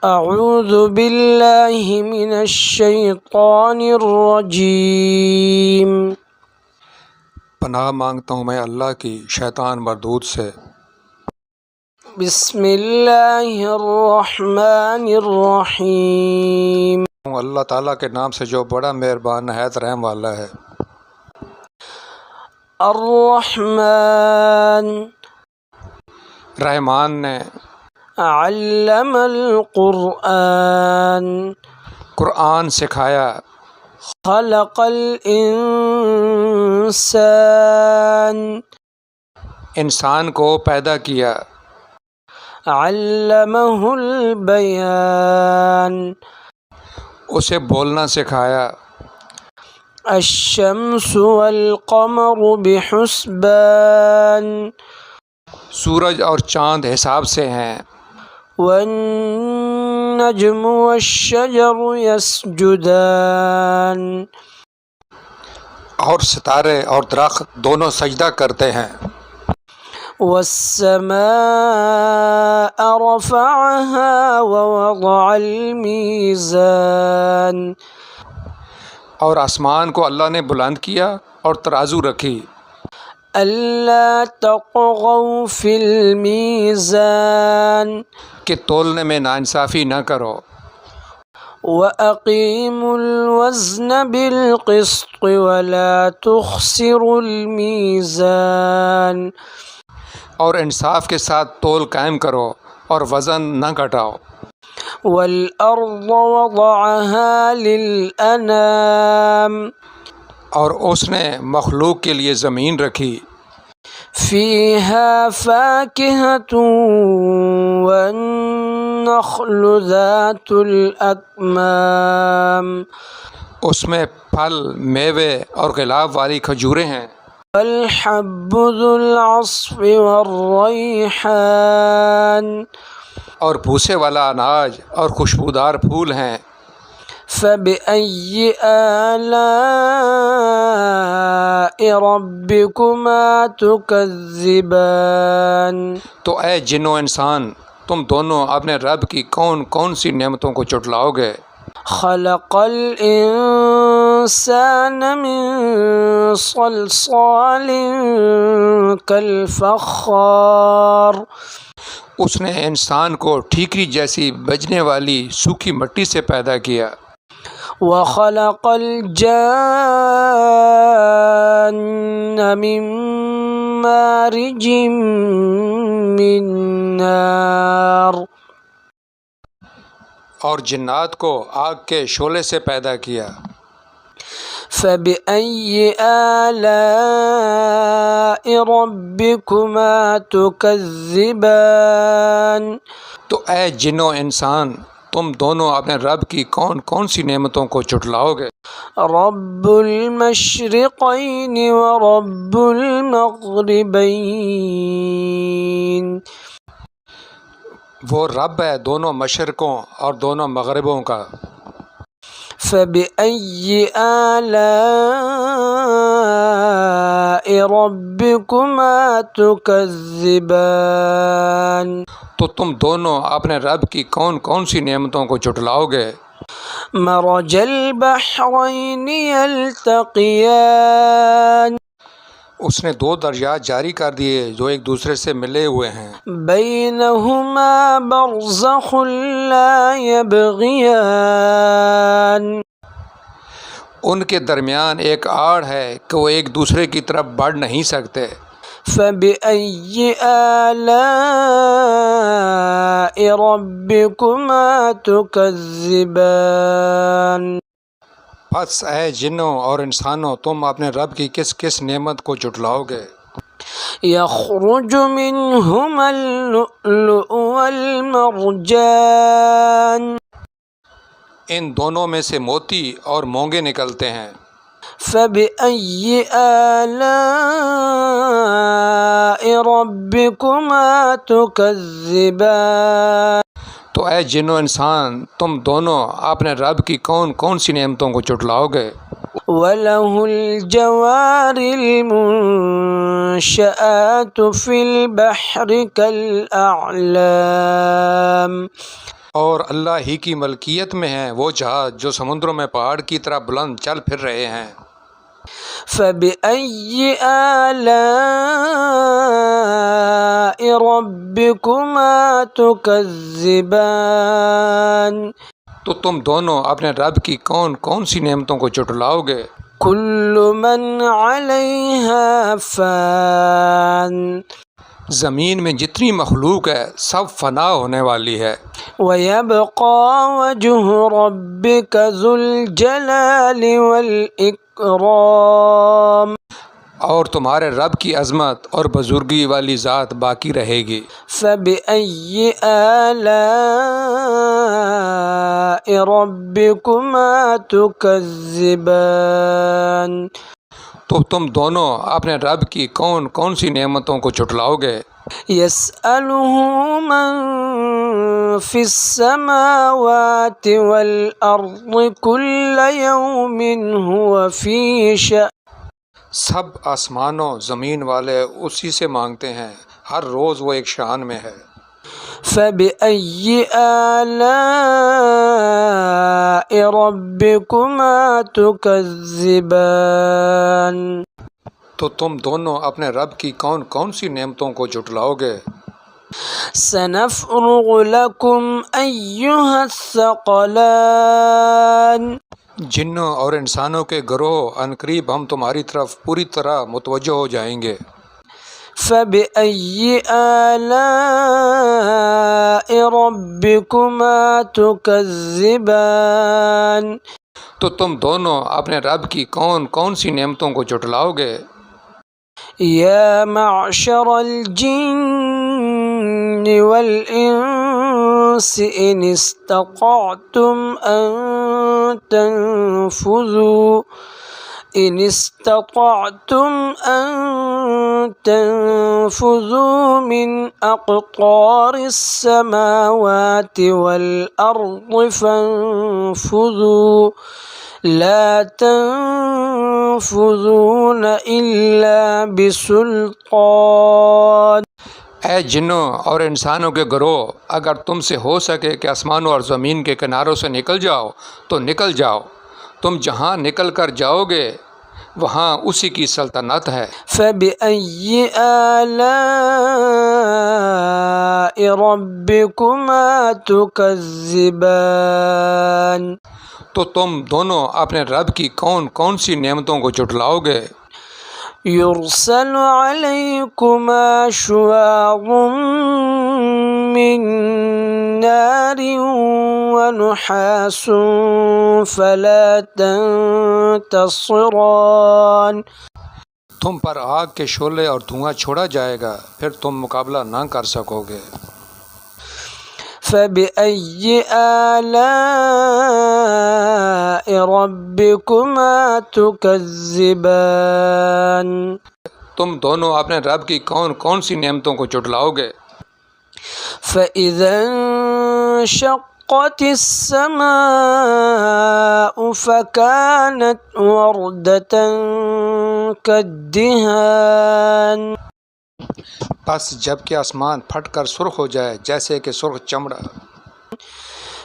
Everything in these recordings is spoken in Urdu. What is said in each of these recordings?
اعوذ باللہ من الشیطان الرجیم۔ پناہ مانگتا ہوں میں اللہ کی شیطان مردود سے۔ بسم اللہ الرحمن الرحیم۔ اللہ تعالیٰ کے نام سے جو بڑا مہربان نہایت رحم والا ہے۔ الرحمن رحمان نے علم القرآن قرآن سکھایا۔ خلق الانسان انسان کو پیدا کیا۔ علمہ البیان اسے بولنا سکھایا۔ الشمس والقمر بحسبان سورج اور چاند حساب سے ہیں۔ والنجم والشجر يسجدان اور ستارے اور درخت دونوں سجدہ کرتے ہیں۔ والسماء رفعها ووضع الميزان اور آسمان کو اللہ نے بلند کیا اور ترازو رکھی۔ ألا تطغوا في الميزان کہ تولنے میں ناانصافی نہ کرو۔ وأقيموا الوزن بالقسط ولا تخسروا الميزان اور انصاف کے ساتھ تول قائم کرو اور وزن نہ گھٹاؤ۔ والأرض وضعها للأنام اور اس نے مخلوق کے لیے زمین رکھی۔ فيها فاكهة والنخل ذات الأكمام اس میں پھل، میوے اور غلاف والی کھجوریں ہیں۔ والحب ذو العصف والریحان اور بھوسے والا اناج اور خوشبودار پھول ہیں۔ فبأي آلاء ربكما تكذبان تو اے جن و انسان، تم دونوں اپنے رب کی کون کون سی نعمتوں کو جھٹلاؤ گے؟ خلق الانسان من صلصال كالفخار اس نے انسان کو ٹھیکری جیسی بجنے والی سوکھی مٹی سے پیدا کیا۔ وخلق الجان من مارج من نار اور جنات کو آگ کے شعلے سے پیدا کیا۔ فبأي آلاء ربكما تكذبان تو اے جن و انسان، تم دونوں اپنے رب کی کون کون سی نعمتوں کو جھٹلاؤ گے؟ رب المشرقين ورب المغربين وہ رب ہے دونوں مشرقوں اور دونوں مغربوں کا۔ فبأي آلاء ربكما تكذبان تو تم دونوں اپنے رب کی کون کون سی نعمتوں کو جھٹلاؤ گے؟ مرج البحرين يلتقيان اس نے دو دریاء جاری کر دیے جو ایک دوسرے سے ملے ہوئے ہیں۔ بينهما برزخ لا يبغيان ان کے درمیان ایک آڑ ہے کہ وہ ایک دوسرے کی طرف بڑھ نہیں سکتے۔ فبأي آلاء ربكما تكذبان پس اے جنوں اور انسانوں، تم اپنے رب کی کس کس نعمت کو جھٹلاؤ گے؟ يخرج منهما اللؤلؤ والمرجان ان دونوں میں سے موتی اور مونگے نکلتے ہیں۔ فبأي آلاء ربكما تكذبان تو اے جن و انسان، تم دونوں اپنے رب کی کون کون سی نعمتوں کو جھٹلاؤ گے؟ وله الجوار المنشآت في البحر كالأعلام اور اللہ ہی کی ملکیت میں ہیں وہ جہاز جو سمندروں میں پہاڑ کی طرح بلند چل پھر رہے ہیں۔ فبأي آلاء ربكما تكذبان تو تم دونوں اپنے رب کی کون کون سی نعمتوں کو جھٹلاؤ گے؟ كل من عليها فان زمین میں جتنی مخلوق ہے سب فنا ہونے والی ہے، ويبقى وجه ربك ذو الجلال والإكرام اور تمہارے رب کی عظمت اور بزرگی والی ذات باقی رہے گی۔ فبأي آلاء ربكما تكذبان تو تم دونوں اپنے رب کی کون کون سی نعمتوں کو جھٹلاؤ گے؟ يسأله من في السماوات والأرض كل يوم هو في شأن سب آسمانوں زمین والے اسی سے مانگتے ہیں، ہر روز وہ ایک شان میں ہے۔ فبأي آلاء ربكما تكذبان تو تم دونوں اپنے رب کی کون کون سی نعمتوں کو جھٹلاؤ گے؟ سنفرغ لكم أيها الثقلان جنوں اور انسانوں کے گروہ عنقریب ہم تمہاری طرف پوری طرح متوجہ ہو جائیں گے۔ فبأي آلاء ربكما تكذبان تو تم دونوں اپنے رب کی کون کون سی نعمتوں کو جھٹلاؤ گے؟ يا معشر الجن والإنس إن استطعتم أن تنفذوا من أقطار السماوات والأرض فانفذوا لا تنفذون إلا بسلطان اے جنوں اور انسانوں کے گروہ، اگر تم سے ہو سکے کہ آسمانوں اور زمین کے کناروں سے نکل جاؤ تو نکل جاؤ، تم جہاں نکل کر جاؤ گے وہاں اسی کی سلطنت ہے۔ فبأي آلاء ربكما تكذبان تو تم دونوں اپنے رب کی کون کون سی نعمتوں کو جھٹلاؤ گے؟ يرسل عليكما شواظ من نار ونحاس فلا تنتصران تم پر آگ کے شعلے اور دھواں چھوڑا جائے گا، پھر تم مقابلہ نہ کر سکو گے۔ فبأي آلاء ربكما تكذبان تم دونوں اپنے رب کی کون کون سی نعمتوں کو جھٹلاؤ گے؟ فإذا انشقت السماء فكانت وردة كالدهان بس جب کہ آسمان پھٹ کر سرخ ہو جائے جیسے کہ سرخ چمڑا۔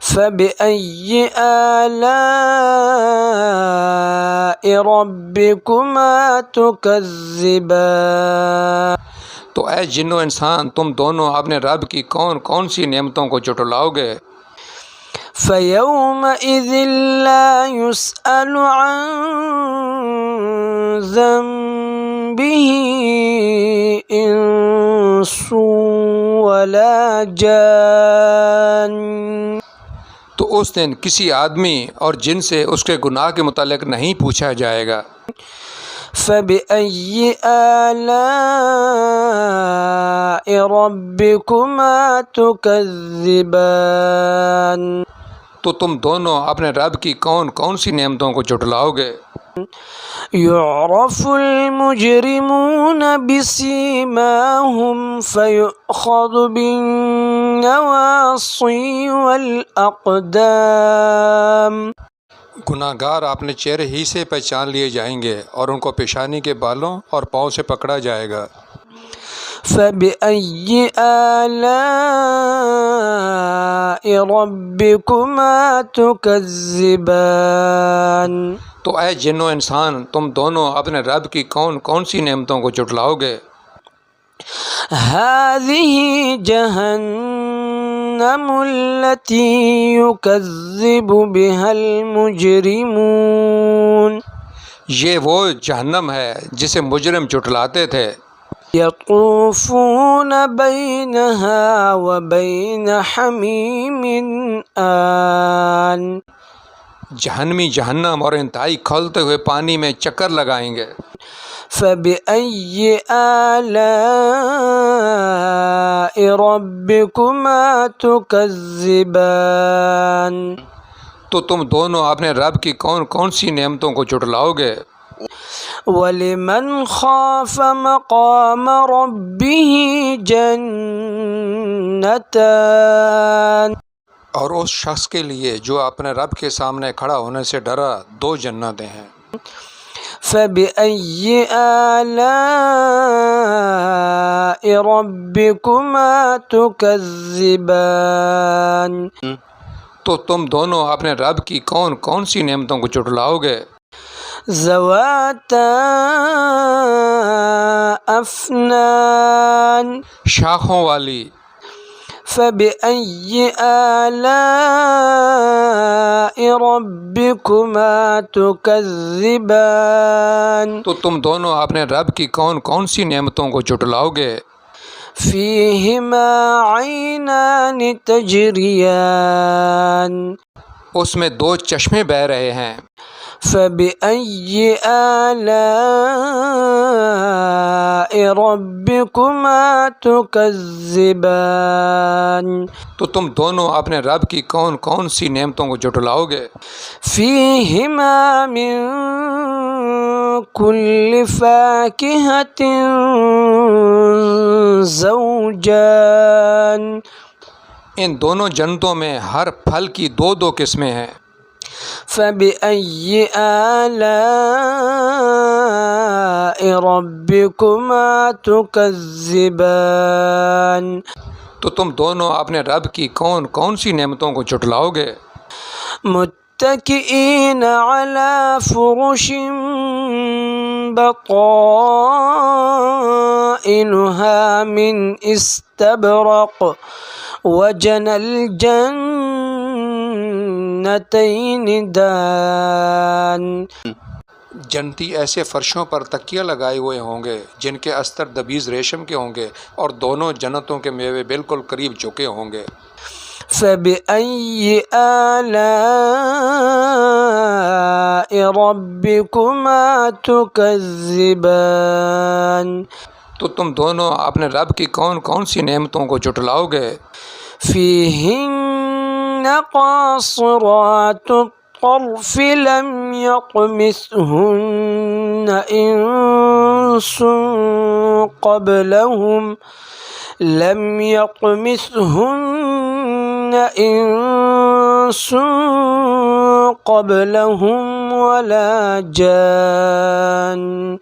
فبأي آلاء ربكما تكذبان تو اے جنو انسان تم دونوں اپنے رب کی کون کون سی نعمتوں کو جھٹلاؤ گے؟ فيومئذ لا يسأل عن ذنبه إنس ولا جان تو اس دن کسی آدمی اور جن سے اس کے گناہ کے متعلق نہیں پوچھا جائے گا۔ فبأي آلاء ربكما تكذبان تو تم دونوں اپنے رب کی کون کون سی نعمتوں کو جھٹلاؤ گے؟ يعرف المجرمون بسيماهم فيؤخذ بالنواصي والأقدام گناہ گار اپنے چہرے ہی سے پہچان لیے جائیں گے اور ان کو پیشانی کے بالوں اور پاؤں سے پکڑا جائے گا۔ فبأي آلاء ربكما تكذبان؟ تو اے جن و انسان، تم دونوں اپنے رب کی کون کون سی نعمتوں کو جھٹلاؤ گے؟ هذه جهنم التي يكذب بها المجرمون، یہ وہ جہنم ہے جسے مجرم جھٹلاتے تھے۔ يطوفون بينها وبين حميم آن، جہنمی جہنم اور انتہائی کھولتے ہوئے پانی میں چکر لگائیں گے۔ فبأي آلاء ربكما تكذبان؟ تو تم دونوں اپنے رب کی کون کون سی نعمتوں کو جھٹلاؤ گے؟ وَلِمَنْ خَافَ مَقَامَ رَبِّهِ جَنَّتَانِ، اور اس شخص کے لیے جو اپنے رب کے سامنے کھڑا ہونے سے ڈرا، دو جنتیں ہیں۔ فَبِأَيِّ آلَاءِ رَبِّكُمَا تُكَذِّبَانِ؟ تو تم دونوں اپنے رب کی کون کون سی نعمتوں کو جھٹلاؤ گے؟ ذواتا افنان، شاخوں والی۔ فبأي آلاء ربكما تكذبان؟ تو تم دونوں اپنے رب کی کون کون سی نعمتوں کو جھٹلاؤ گے؟ فيهما عينان تجريان، اس میں دو چشمے بہہ رہے ہیں۔ فبأي آلاء ربكما تكذبان؟ تو تم دونوں اپنے رب کی کون کون سی نعمتوں کو جھٹلاؤ گے؟ فيهما من كل فاكهة زوجان، ان دونوں جنتوں میں ہر پھل کی دو دو قسمیں ہیں۔ فبأي آلاء ربكما تكذبان؟ تو تم دونوں اپنے رب کی کون کون سی نعمتوں کو جھٹلاؤ گے؟ متکئین علی فرش بطائنها من استبرق وجنى الجنتین دان. جنتی ایسے فرشوں پر تکیہ لگائے ہوئے ہوں گے جن کے استر دبیز ریشم کے ہوں گے اور دونوں جنتوں کے میوے بالکل قریب جھکے ہوں گے۔ فبأي آلاء ربكما تكذبان؟ تو تم دونوں اپنے رب کی کون کون سی نعمتوں کو جھٹلاؤ گے؟ فيهن قاصرات الطرف لم يطمثهن إنس قبلهم ولا جان.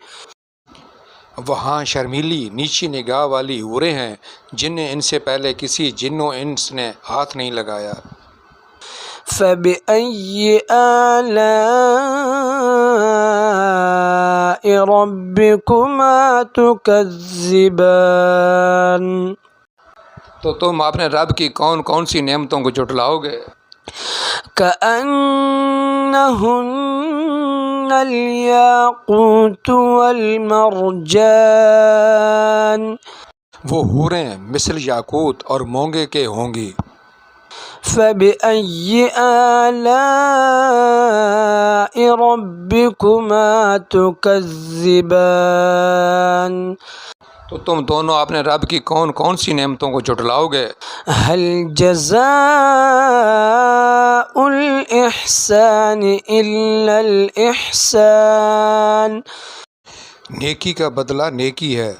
وہاں شرمیلی نیچی نگاہ والی حوریں ہیں جنہیں ان سے پہلے کسی جن و انس نے ہاتھ نہیں لگایا۔ فبأي آلاء ربكما تكذبان؟ تو تم اپنے رب کی کون کون سی نعمتوں کو جھٹلاؤ گے؟ كأنهن الياقوت والمرجان. وہ حوریں مثل یاقوت اور مونگے کے ہوں گی۔ فبأي آلاء ربكما تكذبان؟ تو تم دونوں اپنے رب کی کون کون سی نعمتوں کو جھٹلاؤ گے؟ هل جزاء الإحسان إلا الإحسان؟ نیکی کا بدلہ نیکی ہے۔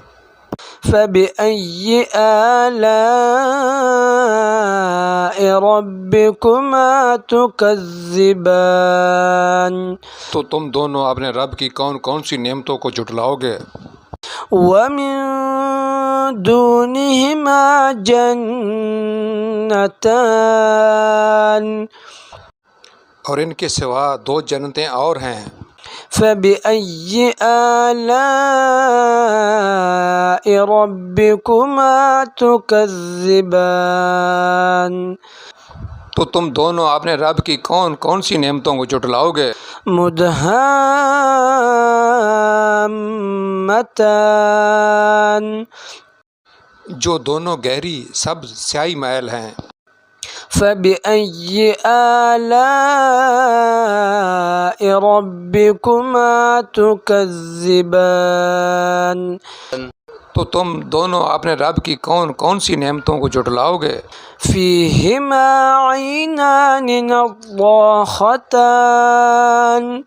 فبأي آلاء ربكما تكذبان؟ تو تم دونوں اپنے رب کی کون کون سی نعمتوں کو جھٹلاؤ گے؟ ومن دونهما جنتان اور ان کے سوا دو جنتیں اور ہیں۔ فبأي آلاء ربكما تكذبان تو تم دونوں اپنے رب کی کون کون سی نعمتوں کو جھٹلاؤ گے؟ مدہامتان جو دونوں گہری سبز سیاہی میل ہیں۔ فبأي آلاء ربكما تكذبان تو تم دونوں اپنے رب کی کون کون سی نعمتوں کو جھٹلاؤ گے؟ فيهما عينان نضاختان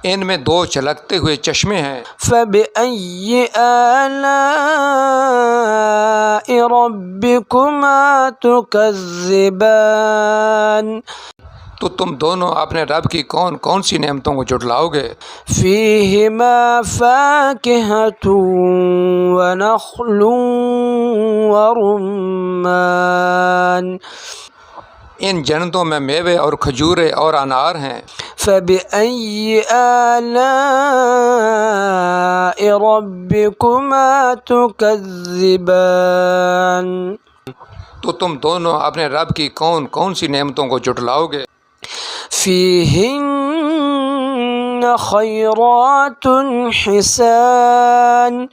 ان میں دو چلکتے ہوئے چشمے ہیں۔ فبأي آلاء ربكما تكذبان تو تم دونوں اپنے رب کی کون کون سی نعمتوں کو جھٹلاؤ گے؟ فيهما فاكهة ونخل ورمان ان جنتوں میں میوے اور کھجورے اور انار ہیں۔ فبأي آلاء ربكما تكذبان تو تم دونوں اپنے رب کی کون کون سی نعمتوں کو جھٹلاؤ گے؟ فيهن خيرات حسان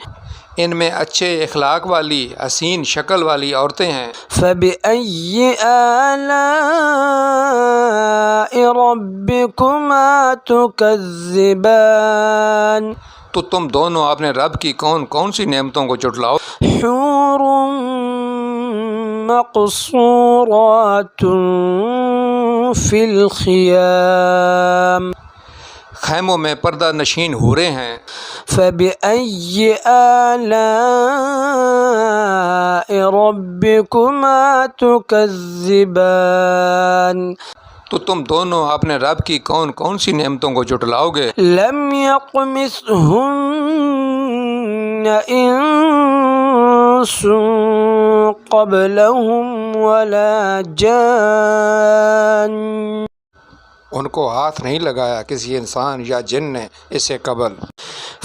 ان میں اچھے اخلاق والی حسین شکل والی عورتیں ہیں۔ فبأي آلاء ربكما تكذبان تو تم دونوں اپنے رب کی کون کون سی نعمتوں کو جھٹلاؤ؟ حور مقصورات في الخيام خیموں میں پردہ نشین حوریں ہیں۔ فبأي آلاء ربكما تكذبان تو تم دونوں اپنے رب کی کون کون سی نعمتوں کو جھٹلاؤ گے؟ لم يطمثهن إنس قبلهم ولا جان ان کو ہاتھ نہیں لگایا کسی انسان یا جن نے اس سے قبل۔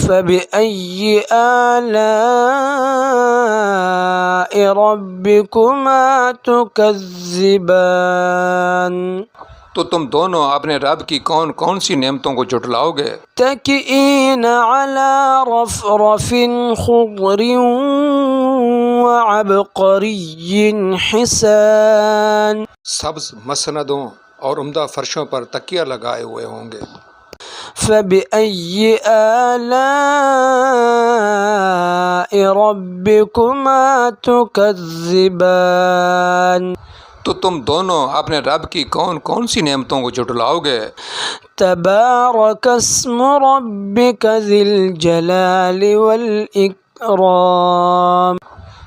فبأي آلاء ربكما تكذبان تو تم دونوں اپنے رب کی کون کون سی نعمتوں کو جھٹلاؤ گے؟ متكئين على رفرف خضر وعبقري حسان سبز مسندوں اور عمدہ فرشوں پر تکیہ لگائے ہوئے ہوں گے۔ فبأي آلاء ربكما تكذبان تو تم دونوں اپنے رب کی کون کون سی نعمتوں کو جھٹلاؤ گے؟ تبارك اسم ربك ذي الجلال والإكرام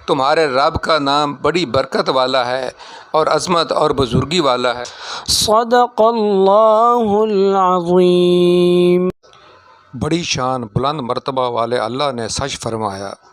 تمہارے رب کا نام بڑی برکت والا ہے اور عظمت اور بزرگی والا ہے۔ صدق اللہ العظیم بڑی شان بلند مرتبہ والے اللہ نے سچ فرمایا۔